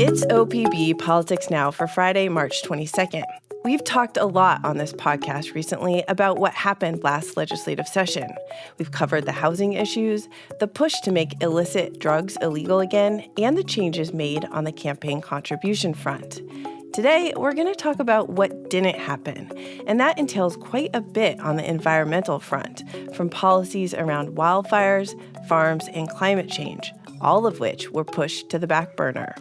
It's OPB Politics Now for Friday, March 22nd. We've talked a lot on this podcast recently about what happened last legislative session. We've covered the housing issues, the push to make illicit drugs illegal again, and the changes made on the campaign contribution front. Today, we're going to talk about what didn't happen, and that entails quite a bit on the environmental front, from policies around wildfires, farms, and climate change, all of which were pushed to the back burner.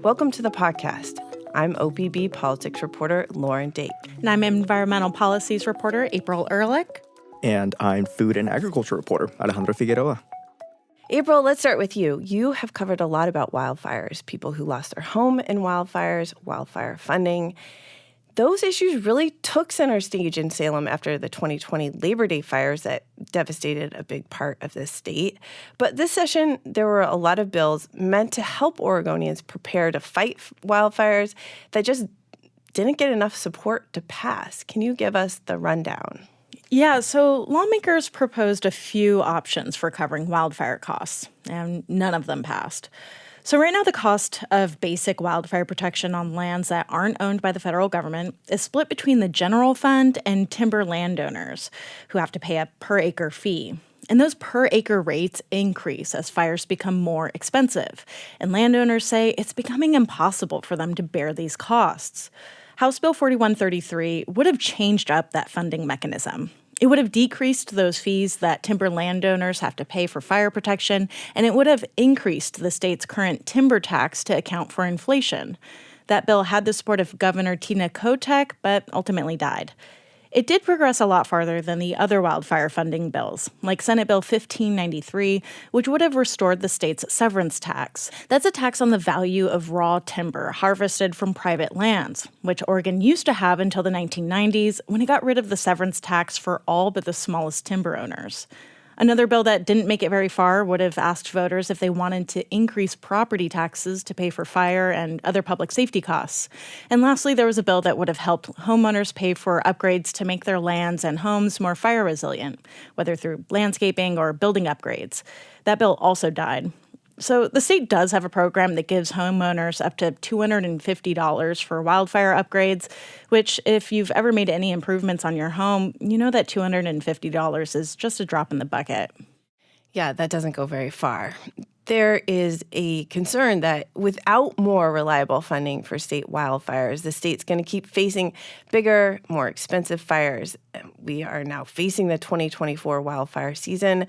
Welcome to the podcast. I'm OPB Politics reporter Lauren Dake. And I'm environmental policies reporter April Ehrlich. And I'm food and agriculture reporter Alejandro Figueroa. April, let's start with you. You have covered a lot about wildfires, people who lost their home in wildfires, wildfire funding. Those issues really took center stage in Salem after the 2020 Labor Day fires that devastated a big part of this state. But this session, there were a lot of bills meant to help Oregonians prepare to fight wildfires that just didn't get enough support to pass. Can you give us the rundown? Yeah, so lawmakers proposed a few options for covering wildfire costs, and none of them passed. So right now, the cost of basic wildfire protection on lands that aren't owned by the federal government is split between the general fund and timber landowners, who have to pay a per-acre fee. And those per-acre rates increase as fires become more expensive. And landowners say it's becoming impossible for them to bear these costs. House Bill 4133 would have changed up that funding mechanism. It would have decreased those fees that timber landowners have to pay for fire protection, and it would have increased the state's current timber tax to account for inflation. That bill had the support of Governor Tina Kotek, but ultimately died. It did progress a lot farther than the other wildfire funding bills, like Senate Bill 1593, which would have restored the state's severance tax. That's a tax on the value of raw timber harvested from private lands, which Oregon used to have until the 1990s when it got rid of the severance tax for all but the smallest timber owners. Another bill that didn't make it very far would have asked voters if they wanted to increase property taxes to pay for fire and other public safety costs. And lastly, there was a bill that would have helped homeowners pay for upgrades to make their lands and homes more fire resilient, whether through landscaping or building upgrades. That bill also died. So the state does have a program that gives homeowners up to $250 for wildfire upgrades, which if you've ever made any improvements on your home, you know that $250 is just a drop in the bucket. Yeah, that doesn't go very far. There is a concern that without more reliable funding for state wildfires, the state's going to keep facing bigger, more expensive fires. We are now facing the 2024 wildfire season.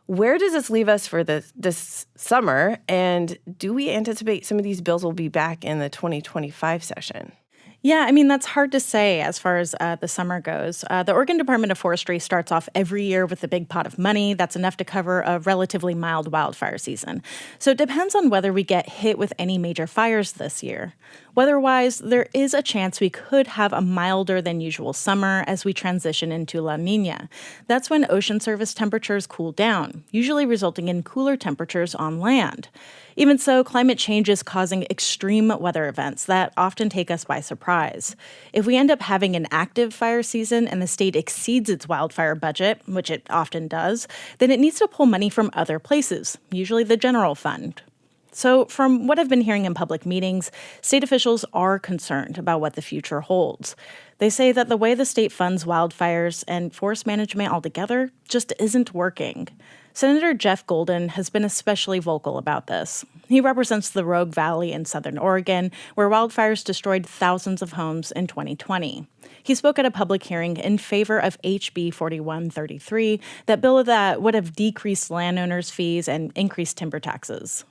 Where does this leave us for this summer? And do we anticipate some of these bills will be back in the 2025 session? Yeah, I mean, that's hard to say as far as the summer goes. The Oregon Department of Forestry starts off every year with a big pot of money that's enough to cover a relatively mild wildfire season. So it depends on whether we get hit with any major fires this year. Weather-wise, there is a chance we could have a milder than usual summer as we transition into La Niña. That's when ocean surface temperatures cool down, usually resulting in cooler temperatures on land. Even so, climate change is causing extreme weather events that often take us by surprise. If we end up having an active fire season and the state exceeds its wildfire budget, which it often does, then it needs to pull money from other places, usually the general fund. So from what I've been hearing in public meetings, state officials are concerned about what the future holds. They say that the way the state funds wildfires and forest management altogether just isn't working. Senator Jeff Golden has been especially vocal about this. He represents the Rogue Valley in southern Oregon, where wildfires destroyed thousands of homes in 2020. He spoke at a public hearing in favor of HB 4133, that bill that would have decreased landowners' fees and increased timber taxes.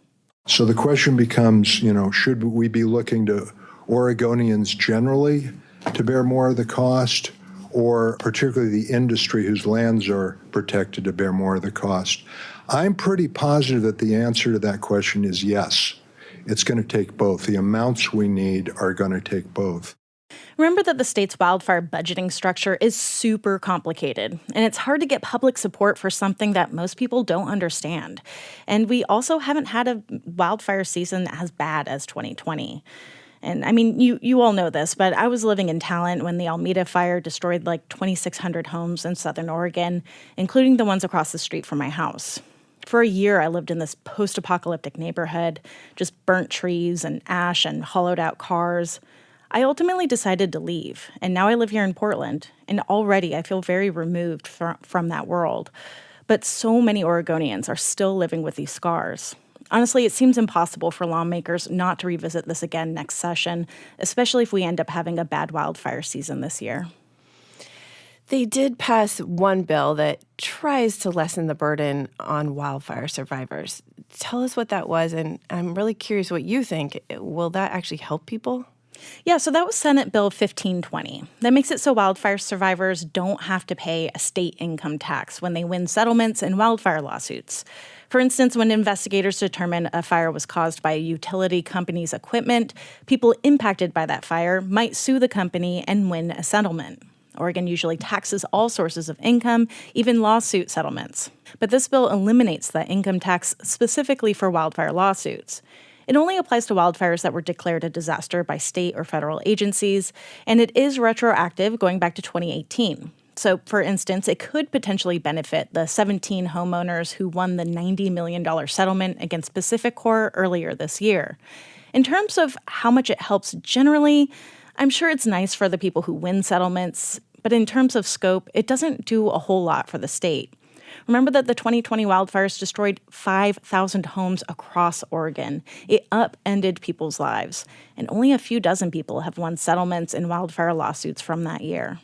So the question becomes, should we be looking to Oregonians generally to bear more of the cost, or particularly the industry whose lands are protected to bear more of the cost? I'm pretty positive that the answer to that question is yes. It's going to take both. The amounts we need are going to take both. Remember that the state's wildfire budgeting structure is super complicated, and it's hard to get public support for something that most people don't understand. And we also haven't had a wildfire season as bad as 2020. And I mean, you all know this, but I was living in Talent when the Alameda fire destroyed like 2,600 homes in southern Oregon, including the ones across the street from my house. For a year, I lived in this post-apocalyptic neighborhood, just burnt trees and ash and hollowed-out cars. I ultimately decided to leave, and now I live here in Portland, and already I feel very removed from that world. But so many Oregonians are still living with these scars. Honestly, it seems impossible for lawmakers not to revisit this again next session, especially if we end up having a bad wildfire season this year. They did pass one bill that tries to lessen the burden on wildfire survivors. Tell us what that was, and I'm really curious what you think. Will that actually help people? Yeah, so that was Senate Bill 1520. That makes it so wildfire survivors don't have to pay a state income tax when they win settlements in wildfire lawsuits. For instance, when investigators determine a fire was caused by a utility company's equipment, people impacted by that fire might sue the company and win a settlement. Oregon usually taxes all sources of income, even lawsuit settlements. But this bill eliminates that income tax specifically for wildfire lawsuits. It only applies to wildfires that were declared a disaster by state or federal agencies, and it is retroactive going back to 2018. So, for instance, it could potentially benefit the 17 homeowners who won the $90 million settlement against PacifiCorp earlier this year. In terms of how much it helps generally, I'm sure it's nice for the people who win settlements, but in terms of scope, it doesn't do a whole lot for the state. Remember that the 2020 wildfires destroyed 5,000 homes across Oregon. It upended people's lives, and only a few dozen people have won settlements in wildfire lawsuits from that year.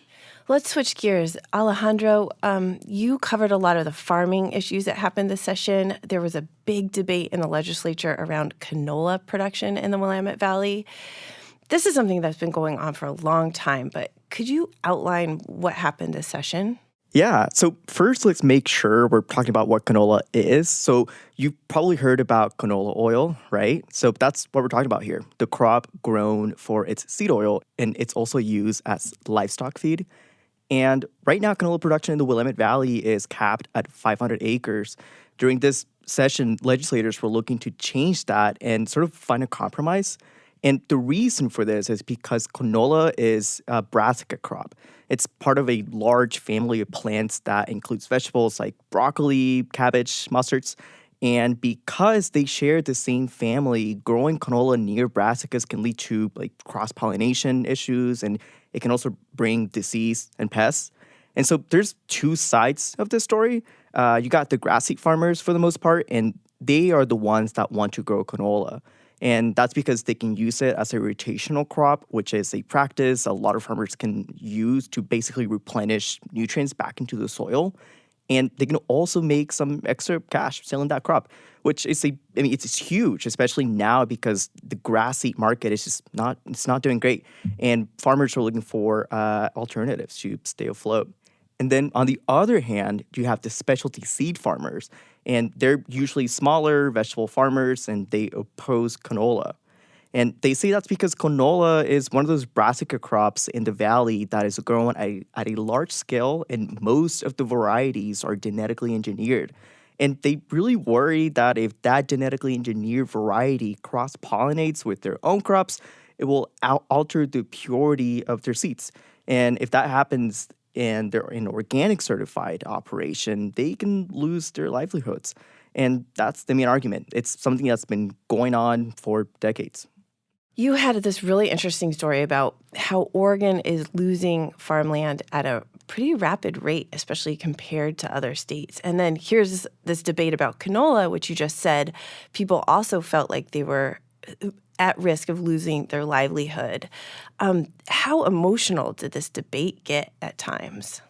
Let's switch gears. Alejandro, you covered a lot of the farming issues that happened this session. There was a big debate in the legislature around canola production in the Willamette Valley. This is something that's been going on for a long time, but could you outline what happened this session? Yeah, so first let's make sure we're talking about what canola is. So you've probably heard about canola oil, right? So that's what we're talking about here. The crop grown for its seed oil, and it's also used as livestock feed. And right now, canola production in the Willamette Valley is capped at 500 acres. During this session, legislators were looking to change that and sort of find a compromise. And the reason for this is because canola is a brassica crop. It's part of a large family of plants that includes vegetables like broccoli, cabbage, mustards. And because they share the same family, growing canola near brassicas can lead to like cross-pollination issues, and it can also bring disease and pests. And so there's two sides of this story. You got the grass seed farmers for the most part, and they are the ones that want to grow canola. And that's because they can use it as a rotational crop, which is a practice a lot of farmers can use to basically replenish nutrients back into the soil. And they can also make some extra cash selling that crop, which is it's huge, especially now because the grass seed market is just not doing great. And farmers are looking for alternatives to stay afloat. And then on the other hand, you have the specialty seed farmers, and they're usually smaller vegetable farmers, and they oppose canola. And they say that's because canola is one of those brassica crops in the valley that is grown at a large scale, and most of the varieties are genetically engineered. And they really worry that if that genetically engineered variety cross-pollinates with their own crops, it will alter the purity of their seeds. And if that happens, and they're an organic certified operation, they can lose their livelihoods. And that's the main argument. It's something that's been going on for decades. You had this really interesting story about how Oregon is losing farmland at a pretty rapid rate, especially compared to other states. And then here's this debate about canola, which you just said people also felt like they were at risk of losing their livelihood. How emotional did this debate get at times?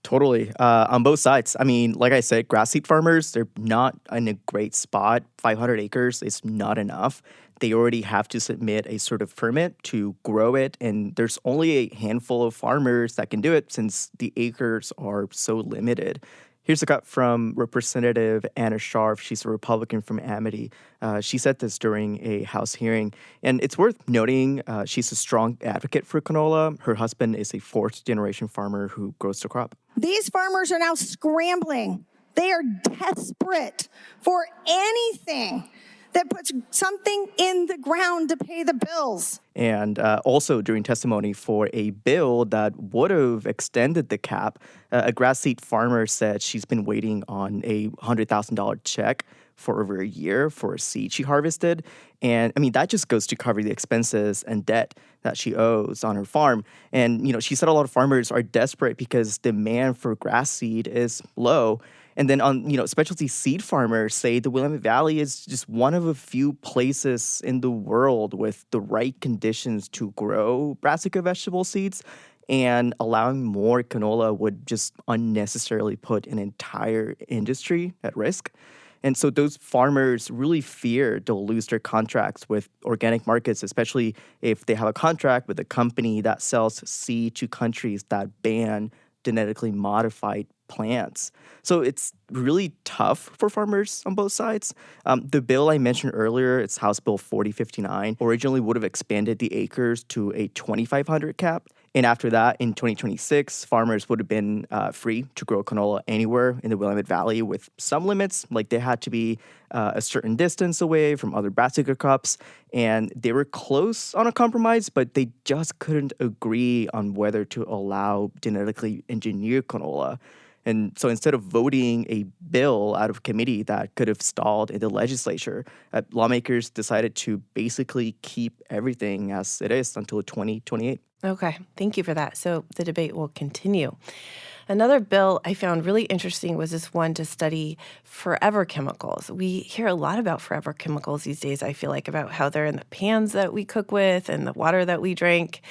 Totally. On both sides. I mean, like I said, grass seed farmers, they're not in a great spot. 500 acres is not enough. They already have to submit a sort of permit to grow it, and there's only a handful of farmers that can do it since the acres are so limited. Here's a cut from Representative Anna Scharf. She's a Republican from Amity. She said this during a House hearing. And it's worth noting she's a strong advocate for canola. Her husband is a fourth-generation farmer who grows the crop. These farmers are now scrambling. They are desperate for anything that puts something in the ground to pay the bills. And also during testimony for a bill that would have extended the cap, a grass seed farmer said she's been waiting on a $100,000 check for over a year for a seed she harvested. And I mean, that just goes to cover the expenses and debt that she owes on her farm. And, she said a lot of farmers are desperate because demand for grass seed is low. And then specialty seed farmers say the Willamette Valley is just one of a few places in the world with the right conditions to grow brassica vegetable seeds. And allowing more canola would just unnecessarily put an entire industry at risk. And so those farmers really fear they'll lose their contracts with organic markets, especially if they have a contract with a company that sells seed to countries that ban genetically modified plants. So it's really tough for farmers on both sides. The bill I mentioned earlier, it's House Bill 4059, originally would have expanded the acres to a 2,500 cap. And after that, in 2026, farmers would have been free to grow canola anywhere in the Willamette Valley with some limits, like they had to be a certain distance away from other brassica crops. And they were close on a compromise, but they just couldn't agree on whether to allow genetically engineered canola. And so instead of voting a bill out of committee that could have stalled in the legislature, lawmakers decided to basically keep everything as it is until 2028. Okay, thank you for that. So the debate will continue. Another bill I found really interesting was this one to study forever chemicals. We hear a lot about forever chemicals these days, I feel like, about how they're in the pans that we cook with and the water that we drink.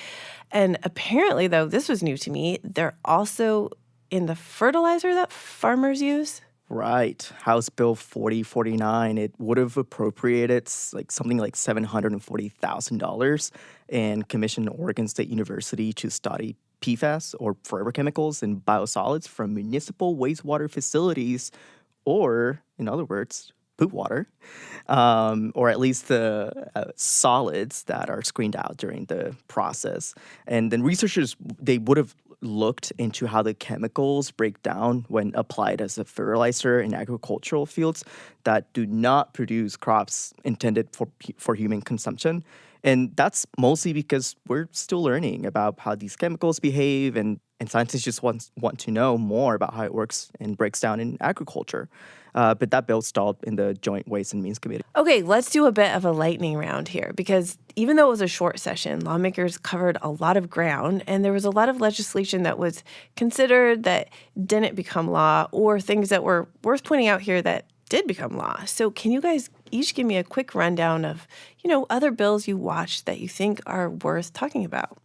And apparently, though, this was new to me, they're also in the fertilizer that farmers use. Right. House Bill 4049, it would have appropriated something like $740,000 and commissioned Oregon State University to study PFAS, or forever chemicals, in biosolids from municipal wastewater facilities, or, in other words, poop water, or at least the solids that are screened out during the process. And then researchers, they would have looked into how the chemicals break down when applied as a fertilizer in agricultural fields that do not produce crops intended for human consumption. And that's mostly because we're still learning about how these chemicals behave, and scientists just want to know more about how it works and breaks down in agriculture. But that bill stalled in the Joint Ways and Means Committee. Okay, let's do a bit of a lightning round here, because even though it was a short session, lawmakers covered a lot of ground, and there was a lot of legislation that was considered that didn't become law, or things that were worth pointing out here that did become law. So can you guys each give me a quick rundown of, other bills you watched that you think are worth talking about?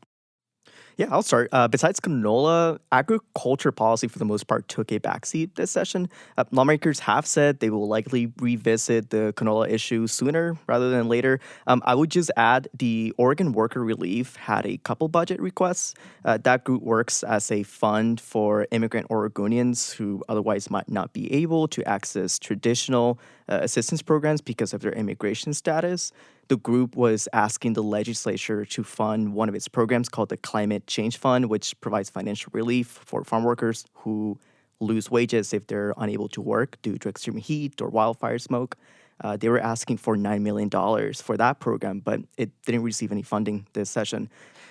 Yeah, I'll start. Besides canola, agriculture policy for the most part took a backseat this session. Lawmakers have said they will likely revisit the canola issue sooner rather than later. I would just add the Oregon Worker Relief had a couple budget requests. That group works as a fund for immigrant Oregonians who otherwise might not be able to access traditional assistance programs because of their immigration status. The group was asking the legislature to fund one of its programs called the Climate Change Fund, which provides financial relief for farm workers who lose wages if they're unable to work due to extreme heat or wildfire smoke. They were asking for $9 million for that program, but it didn't receive any funding this session.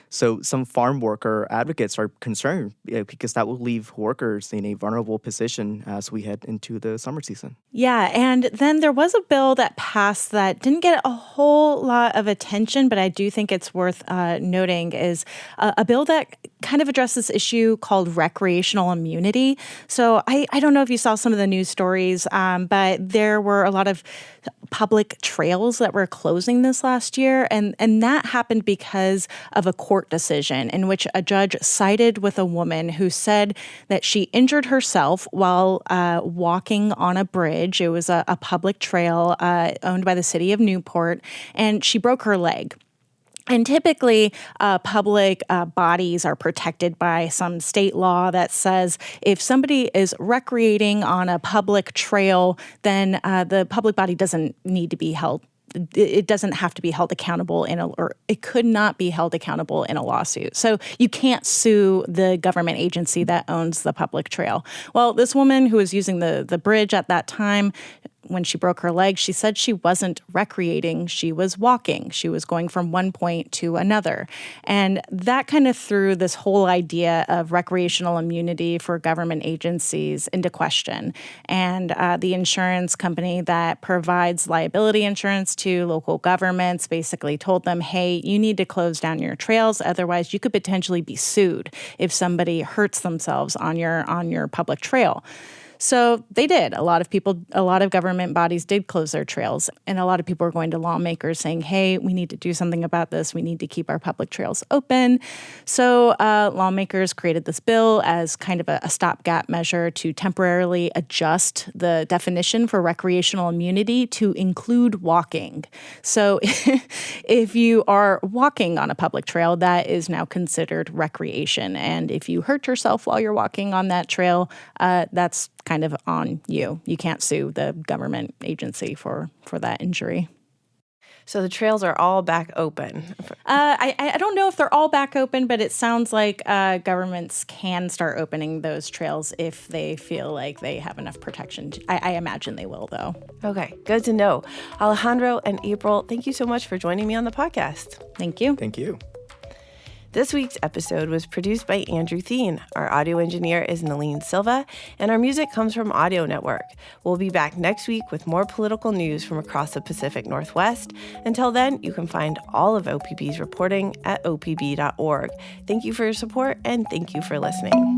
So some farm worker advocates are concerned because that will leave workers in a vulnerable position as we head into the summer season. Yeah, and then there was a bill that passed that didn't get a whole lot of attention, but I do think it's worth noting, is a bill that kind of addresses this issue called recreational immunity. So I don't know if you saw some of the news stories, but there were a lot of public trails that were closing this last year, and that happened because of a court decision in which a judge sided with a woman who said that she injured herself while walking on a bridge. It was a public trail owned by the city of Newport, and she broke her leg. And typically, public bodies are protected by some state law that says if somebody is recreating on a public trail, then the public body doesn't need to be held. It doesn't have to be held accountable or it could not be held accountable in a lawsuit. So you can't sue the government agency that owns the public trail. Well, this woman who was using the bridge at that time when she broke her leg, she said she wasn't recreating, she was walking. She was going from one point to another. And that kind of threw this whole idea of recreational immunity for government agencies into question. And the insurance company that provides liability insurance to local governments basically told them, hey, you need to close down your trails, otherwise you could potentially be sued if somebody hurts themselves on your public trail. So they did. A lot of government bodies did close their trails. And a lot of people were going to lawmakers saying, hey, we need to do something about this. We need to keep our public trails open. So lawmakers created this bill as kind of a stopgap measure to temporarily adjust the definition for recreational immunity to include walking. So if you are walking on a public trail, that is now considered recreation. And if you hurt yourself while you're walking on that trail, that's kind of on you. You can't sue the government agency for that injury. So the trails are all back open. I don't know if they're all back open, but it sounds like governments can start opening those trails if they feel like they have enough protection. I imagine they will, though. Okay, good to know. Alejandro and April, thank you so much for joining me on the podcast. Thank you. Thank you. This week's episode was produced by Andrew Thien. Our audio engineer is Nalene Silva, and our music comes from Audio Network. We'll be back next week with more political news from across the Pacific Northwest. Until then, you can find all of OPB's reporting at opb.org. Thank you for your support, and thank you for listening.